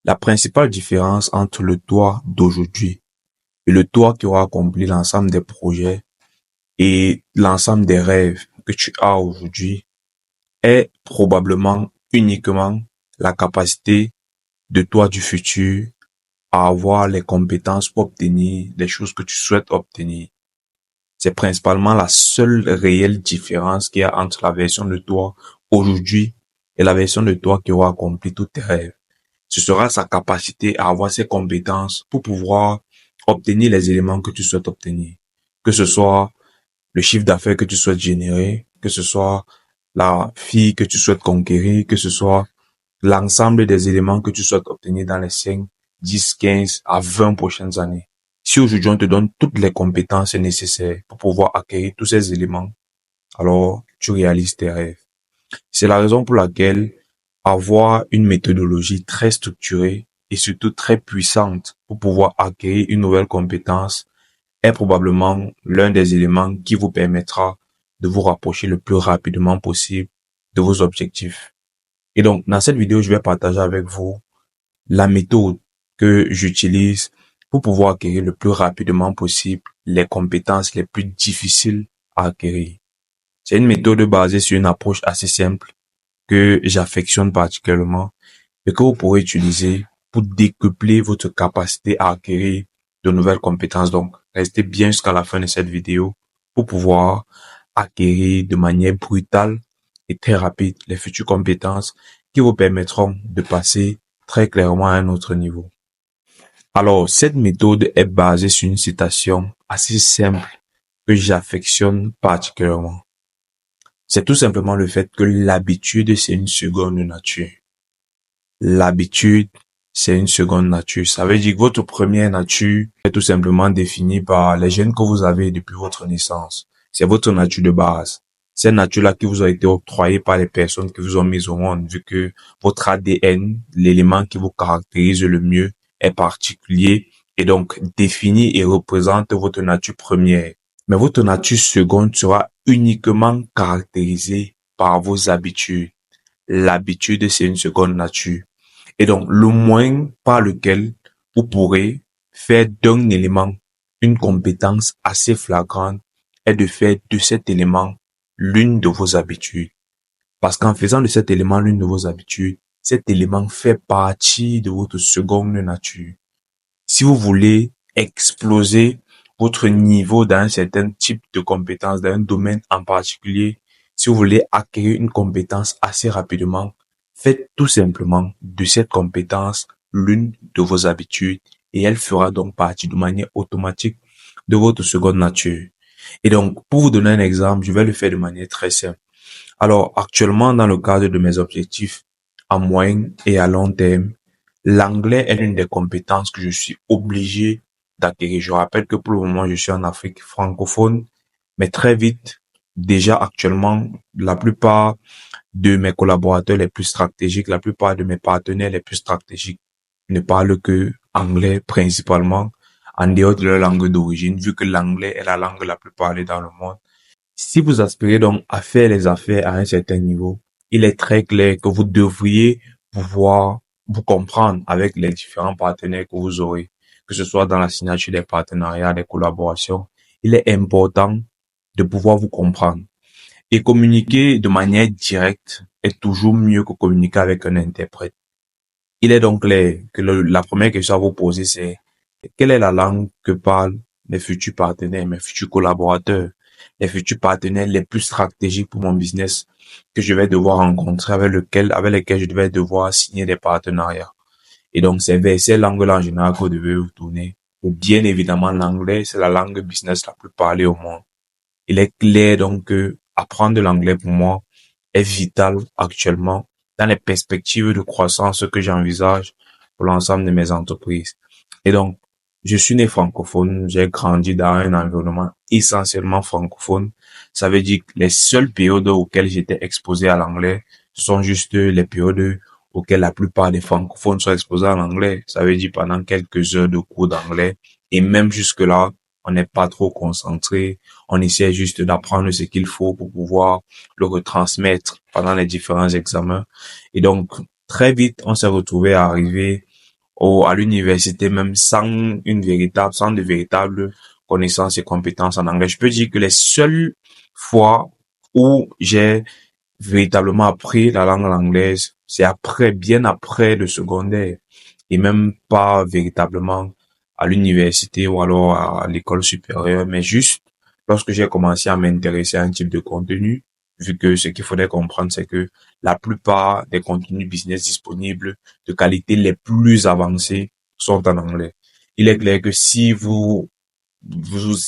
La principale différence entre le toi d'aujourd'hui et le toi qui aura accompli l'ensemble des projets et l'ensemble des rêves que tu as aujourd'hui est probablement uniquement la capacité de toi du futur à avoir les compétences pour obtenir les choses que tu souhaites obtenir. C'est principalement la seule réelle différence qu'il y a entre la version de toi aujourd'hui et la version de toi qui aura accompli tous tes rêves. Ce sera sa capacité à avoir ces compétences pour pouvoir obtenir les éléments que tu souhaites obtenir. Que ce soit le chiffre d'affaires que tu souhaites générer, que ce soit la fille que tu souhaites conquérir, que ce soit l'ensemble des éléments que tu souhaites obtenir dans les 5, 10, 15 à 20 prochaines années. Si aujourd'hui on te donne toutes les compétences nécessaires pour pouvoir acquérir tous ces éléments, alors tu réalises tes rêves. C'est la raison pour laquelle avoir une méthodologie très structurée et surtout très puissante pour pouvoir acquérir une nouvelle compétence est probablement l'un des éléments qui vous permettra de vous rapprocher le plus rapidement possible de vos objectifs. Et donc, dans cette vidéo, je vais partager avec vous la méthode que j'utilise pour pouvoir acquérir le plus rapidement possible les compétences les plus difficiles à acquérir. C'est une méthode basée sur une approche assez simple que j'affectionne particulièrement et que vous pourrez utiliser pour décupler votre capacité à acquérir de nouvelles compétences. Donc, restez bien jusqu'à la fin de cette vidéo pour pouvoir acquérir de manière brutale et très rapide les futures compétences qui vous permettront de passer très clairement à un autre niveau. Alors, cette méthode est basée sur une citation assez simple que j'affectionne particulièrement. C'est tout simplement le fait que l'habitude, c'est une seconde nature. L'habitude, c'est une seconde nature. Ça veut dire que votre première nature est tout simplement définie par les gènes que vous avez depuis votre naissance. C'est votre nature de base. Cette nature-là qui vous a été octroyée par les personnes qui vous ont mis au monde, vu que votre ADN, l'élément qui vous caractérise le mieux, est particulier et donc définit et représente votre nature première. Mais votre nature seconde sera uniquement caractérisée par vos habitudes. L'habitude, c'est une seconde nature. Et donc, le moyen par lequel vous pourrez faire d'un élément une compétence assez flagrante est de faire de cet élément l'une de vos habitudes. Parce qu'en faisant de cet élément l'une de vos habitudes, cet élément fait partie de votre seconde nature. Si vous voulez exploser votre niveau dans un certain type de compétence, dans un domaine en particulier, si vous voulez acquérir une compétence assez rapidement, faites tout simplement de cette compétence l'une de vos habitudes et elle fera donc partie de manière automatique de votre seconde nature. Et donc, pour vous donner un exemple, je vais le faire de manière très simple. Alors, actuellement, dans le cadre de mes objectifs à moyen et à long terme, l'anglais est l'une des compétences que je suis obligé d'acquérir. Je rappelle que pour le moment, je suis en Afrique francophone, mais très vite, déjà actuellement, la plupart de mes collaborateurs les plus stratégiques, la plupart de mes partenaires les plus stratégiques ne parlent que anglais principalement, en dehors de leur langue d'origine, vu que l'anglais est la langue la plus parlée dans le monde. Si vous aspirez donc à faire les affaires à un certain niveau, il est très clair que vous devriez pouvoir vous comprendre avec les différents partenaires que vous aurez, que ce soit dans la signature des partenariats, des collaborations. Il est important de pouvoir vous comprendre. Et communiquer de manière directe est toujours mieux que communiquer avec un interprète. Il est donc clair que la première question à vous poser, c'est quelle est la langue que parlent mes futurs partenaires, mes futurs collaborateurs, les futurs partenaires les plus stratégiques pour mon business que je vais devoir rencontrer, avec lesquels je vais devoir signer des partenariats. Et donc, c'est vers ces langues-là en général que vous devez vous tourner. Et bien évidemment, l'anglais, c'est la langue business la plus parlée au monde. Il est clair donc que apprendre de l'anglais pour moi est vital actuellement dans les perspectives de croissance que j'envisage pour l'ensemble de mes entreprises. Et donc, je suis né francophone, j'ai grandi dans un environnement essentiellement francophone. Ça veut dire que les seules périodes auxquelles j'étais exposé à l'anglais, ce sont juste les périodes auxquelles la plupart des francophones sont exposés à l'anglais. Ça veut dire pendant quelques heures de cours d'anglais. Et même jusque-là, on n'est pas trop concentré. On essaie juste d'apprendre ce qu'il faut pour pouvoir le retransmettre pendant les différents examens. Et donc, très vite, on s'est retrouvé à arriver à l'université même sans de véritables connaissances et compétences en anglais. Je peux dire que les seules fois où j'ai véritablement appris la langue anglaise, c'est bien après le secondaire, et même pas véritablement à l'université ou alors à l'école supérieure, mais juste lorsque j'ai commencé à m'intéresser à un type de contenu, vu que ce qu'il faudrait comprendre, c'est que la plupart des contenus business disponibles de qualité les plus avancés sont en anglais. Il est clair que si vous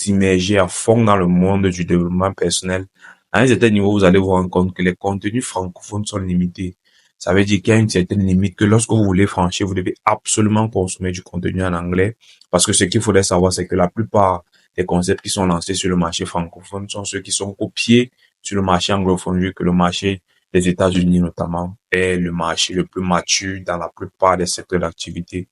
immergez à fond dans le monde du développement personnel, à un certain niveau, vous allez vous rendre compte que les contenus francophones sont limités. Ça veut dire qu'il y a une certaine limite que lorsque vous voulez franchir, vous devez absolument consommer du contenu en anglais. Parce que ce qu'il faudrait savoir, c'est que la plupart des concepts qui sont lancés sur le marché francophone sont ceux qui sont copiés sur le marché anglophone, vu que le marché des États-Unis notamment est le marché le plus mature dans la plupart des secteurs d'activité.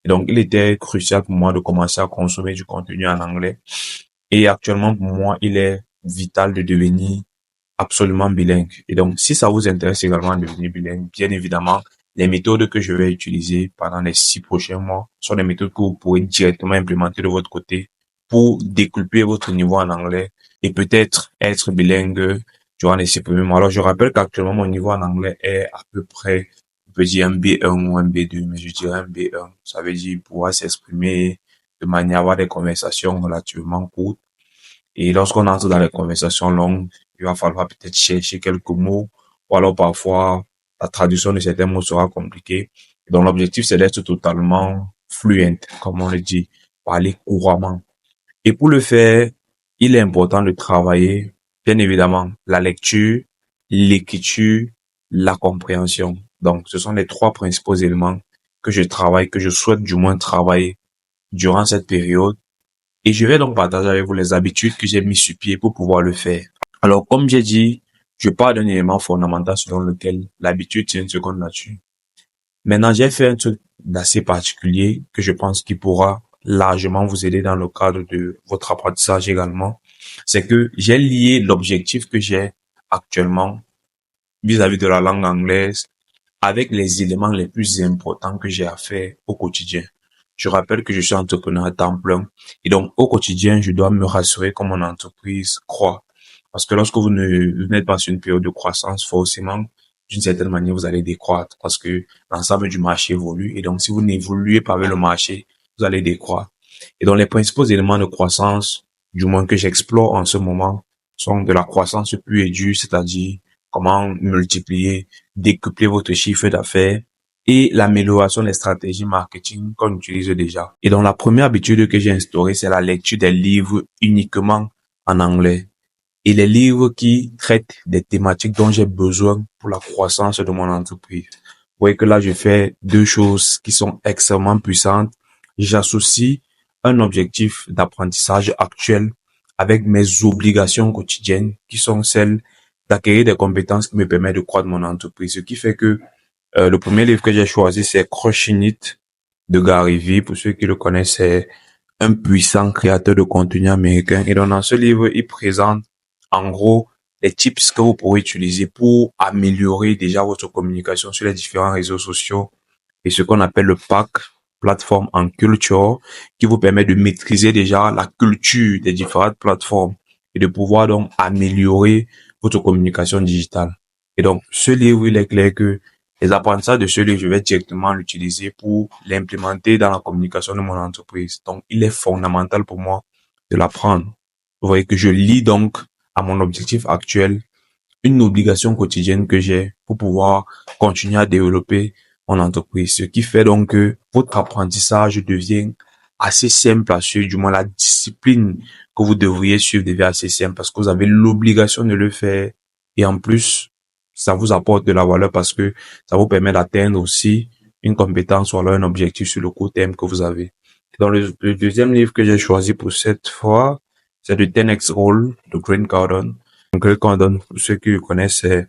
Et donc, il était crucial pour moi de commencer à consommer du contenu en anglais. Et actuellement, pour moi, il est vital de devenir absolument bilingue. Et donc, si ça vous intéresse également de devenir bilingue, bien évidemment, les méthodes que je vais utiliser pendant les 6 prochains mois sont des méthodes que vous pourrez directement implémenter de votre côté pour décupler votre niveau en anglais et peut-être être bilingue durant les 6 premiers mois. Alors, je rappelle qu'actuellement, mon niveau en anglais est à peu près, on peut dire un B1 ou un B2, mais je dirais un B1. Ça veut dire pouvoir s'exprimer de manière à avoir des conversations relativement courtes. Et lorsqu'on entre dans les conversations longues, il va falloir peut-être chercher quelques mots, ou alors parfois la traduction de certains mots sera compliquée. Donc l'objectif, c'est d'être totalement fluent, comme on le dit, parler couramment. Et pour le faire, il est important de travailler, bien évidemment, la lecture, l'écriture, la compréhension. Donc ce sont les 3 principaux éléments que je travaille, que je souhaite du moins travailler durant cette période, et je vais donc partager avec vous les habitudes que j'ai mis sur pied pour pouvoir le faire. Alors, comme j'ai dit, je parle d'un élément fondamental selon lequel l'habitude c'est une seconde nature. Maintenant, j'ai fait un truc d'assez particulier que je pense qu'il pourra largement vous aider dans le cadre de votre apprentissage également. C'est que j'ai lié l'objectif que j'ai actuellement vis-à-vis de la langue anglaise avec les éléments les plus importants que j'ai à faire au quotidien. Je rappelle que je suis entrepreneur à temps plein et donc au quotidien, je dois me rassurer que mon entreprise croît. Parce que lorsque vous n'êtes pas sur une période de croissance, forcément, d'une certaine manière, vous allez décroître parce que l'ensemble du marché évolue et donc si vous n'évoluez pas avec le marché, vous allez décroître. Et donc les principaux éléments de croissance, du moins que j'explore en ce moment, sont de la croissance pure et dure, c'est-à-dire comment multiplier, décupler votre chiffre d'affaires et l'amélioration des stratégies marketing qu'on utilise déjà. Et donc la première habitude que j'ai instaurée, c'est la lecture des livres uniquement en anglais. Et les livres qui traitent des thématiques dont j'ai besoin pour la croissance de mon entreprise. Vous voyez que là, je fais 2 choses qui sont extrêmement puissantes. J'associe un objectif d'apprentissage actuel avec mes obligations quotidiennes qui sont celles d'acquérir des compétences qui me permettent de croître mon entreprise. Ce qui fait que le premier livre que j'ai choisi, c'est Crushing It de Gary Vee. Pour ceux qui le connaissent, c'est un puissant créateur de contenu américain. Et donc, dans ce livre, il présente en gros les tips que vous pourrez utiliser pour améliorer déjà votre communication sur les différents réseaux sociaux et ce qu'on appelle le PAC, plateforme en culture, qui vous permet de maîtriser déjà la culture des différentes plateformes et de pouvoir donc améliorer votre communication digitale. Et donc, ce livre, il est clair que les apprentissages de ce livre, je vais directement l'utiliser pour l'implémenter dans la communication de mon entreprise. Donc, il est fondamental pour moi de l'apprendre. Vous voyez que je lis donc à mon objectif actuel une obligation quotidienne que j'ai pour pouvoir continuer à développer mon entreprise. Ce qui fait donc que votre apprentissage devient assez simple à suivre, du moins la discipline que vous devriez suivre devient assez simple parce que vous avez l'obligation de le faire et en plus, ça vous apporte de la valeur parce que ça vous permet d'atteindre aussi une compétence ou alors un objectif sur le court terme que vous avez. Dans le deuxième livre que j'ai choisi pour cette fois, c'est The 10X Rule de Grant Cardone. Grant Cardone, pour ceux qui le connaissent, c'est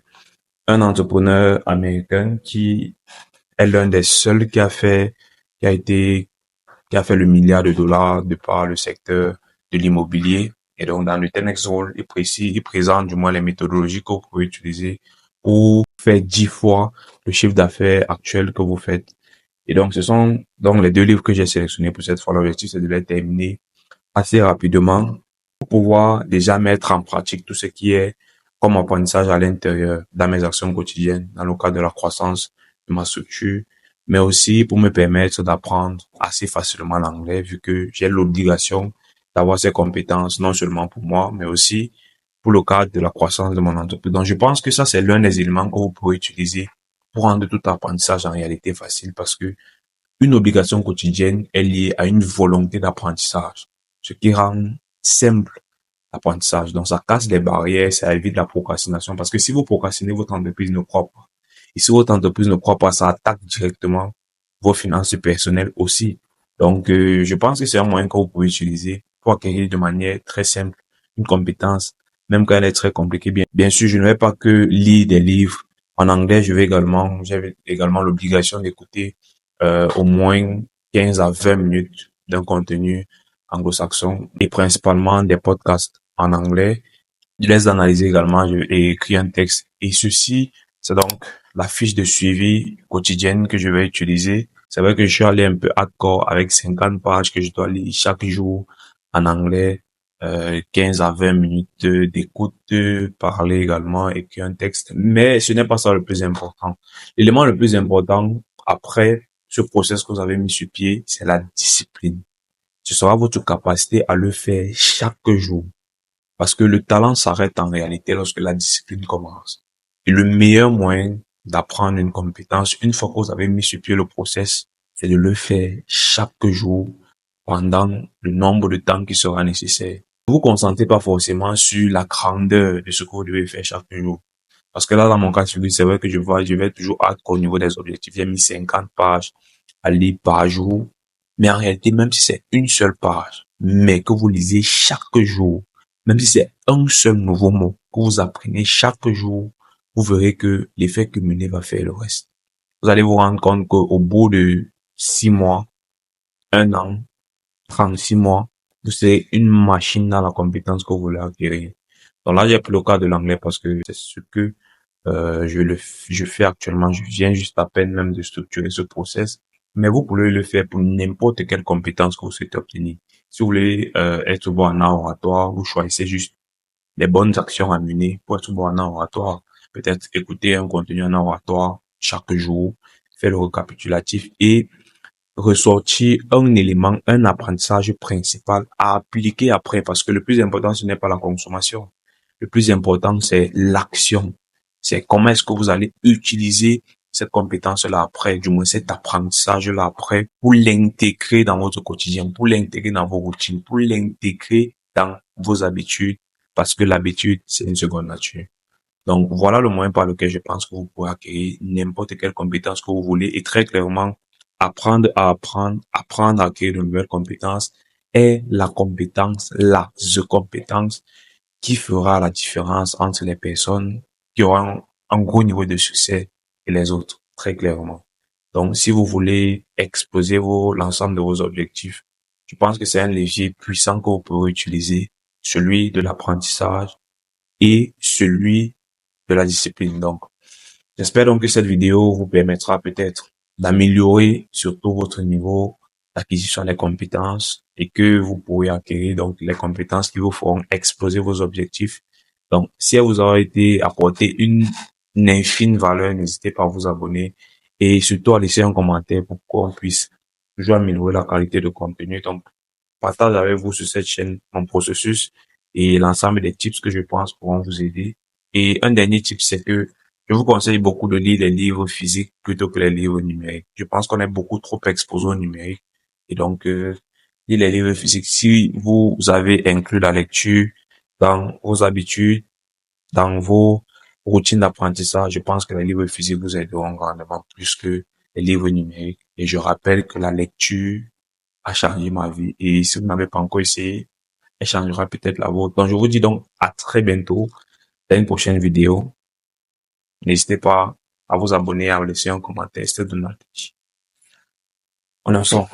un entrepreneur américain qui est l'un des seuls qui a été, qui a fait le milliard de dollars de par le secteur de l'immobilier. Et donc, dans le 10X Rule, il présente du moins les méthodologies que vous pouvez utiliser pour faire 10 fois le chiffre d'affaires actuel que vous faites. Et donc, ce sont donc les deux livres que j'ai sélectionnés pour cette fois. L'objectif, c'est de les terminer assez rapidement pour pouvoir déjà mettre en pratique tout ce qui est comme apprentissage à l'intérieur dans mes actions quotidiennes, dans le cadre de la croissance de ma structure, mais aussi pour me permettre d'apprendre assez facilement l'anglais vu que j'ai l'obligation d'avoir ces compétences non seulement pour moi, mais aussi pour le cadre de la croissance de mon entreprise. Donc, je pense que ça, c'est l'un des éléments que vous pouvez utiliser pour rendre tout apprentissage en réalité facile parce que une obligation quotidienne est liée à une volonté d'apprentissage, ce qui rend simple l'apprentissage. Donc, ça casse les barrières, ça évite la procrastination parce que si vous procrastinez, votre entreprise ne croit pas. Et si votre entreprise ne croit pas, ça attaque directement vos finances personnelles aussi. Donc, je pense que c'est un moyen que vous pouvez utiliser pour acquérir de manière très simple une compétence, même quand elle est très compliquée. Bien sûr, je ne vais pas que lire des livres en anglais. J'ai également l'obligation d'écouter au moins 15 à 20 minutes d'un contenu anglo-saxon et principalement des podcasts en anglais. Je les analyse également et écris un texte. Et ceci, c'est donc la fiche de suivi quotidienne que je vais utiliser. C'est vrai que je suis allé un peu hardcore avec 50 pages que je dois lire chaque jour en anglais, 15 à 20 minutes d'écoute, parler également, écrire un texte. Mais ce n'est pas ça le plus important. L'élément le plus important après ce process que vous avez mis sur pied, c'est la discipline. Ce sera votre capacité à le faire chaque jour. Parce que le talent s'arrête en réalité lorsque la discipline commence. Et le meilleur moyen d'apprendre une compétence, une fois que vous avez mis sur pied le process, c'est de le faire chaque jour pendant le nombre de temps qui sera nécessaire. Ne vous concentrez pas forcément sur la grandeur de ce que vous devez faire chaque jour. Parce que là, dans mon cas, c'est vrai que je vais toujours hardcore au niveau des objectifs. J'ai mis 50 pages à lire par jour. Mais en réalité, même si c'est une seule page, mais que vous lisez chaque jour, même si c'est un seul nouveau mot que vous apprenez chaque jour, vous verrez que l'effet cumulé va faire le reste. Vous allez vous rendre compte qu'au bout de 6 mois, 1 an, 36 mois, vous serez une machine dans la compétence que vous voulez acquérir. Donc là, j'ai pris le cas de l'anglais parce que c'est ce que je fais actuellement. Je viens juste à peine même de structurer ce process. Mais vous pouvez le faire pour n'importe quelle compétence que vous souhaitez obtenir. Si vous voulez être bon en oratoire, vous choisissez juste les bonnes actions à mener pour être bon en oratoire. Peut-être écouter un contenu en oratoire chaque jour, faire le récapitulatif et ressortir un élément, un apprentissage principal à appliquer après. Parce que le plus important, ce n'est pas la consommation. Le plus important, c'est l'action. C'est comment est-ce que vous allez utiliser cette compétence-là après, du moins cet apprentissage-là après, pour l'intégrer dans votre quotidien, pour l'intégrer dans vos routines, pour l'intégrer dans vos habitudes, parce que l'habitude, c'est une seconde nature. Donc, voilà le moyen par lequel je pense que vous pouvez acquérir n'importe quelle compétence que vous voulez et très clairement, apprendre à acquérir de nouvelles compétences est la compétence, the compétence qui fera la différence entre les personnes qui auront un gros niveau de succès et les autres, très clairement. Donc, si vous voulez exposer l'ensemble de vos objectifs, je pense que c'est un levier puissant que vous pouvez utiliser, celui de l'apprentissage et celui de la discipline. Donc, j'espère donc que cette vidéo vous permettra peut-être d'améliorer surtout votre niveau d'acquisition des compétences et que vous pourrez acquérir donc les compétences qui vous feront exploser vos objectifs. Donc, si elle vous aura été apporté une infime valeur, n'hésitez pas à vous abonner et surtout à laisser un commentaire pour qu'on puisse toujours améliorer la qualité de contenu. Donc, partage avec vous sur cette chaîne mon processus et l'ensemble des tips que je pense pourront vous aider. Et un dernier tip, c'est que je vous conseille beaucoup de lire les livres physiques plutôt que les livres numériques. Je pense qu'on est beaucoup trop exposé au numérique. Et donc, lire les livres physiques, si vous avez inclus la lecture dans vos habitudes, dans vos routines d'apprentissage, je pense que les livres physiques vous aideront grandement plus que les livres numériques. Et je rappelle que la lecture a changé ma vie. Et si vous n'avez pas encore essayé, elle changera peut-être la vôtre. Donc, je vous dis donc à très bientôt dans une prochaine vidéo. N'hésitez pas à vous abonner, à laisser un commentaire. C'était Donald. On en sort.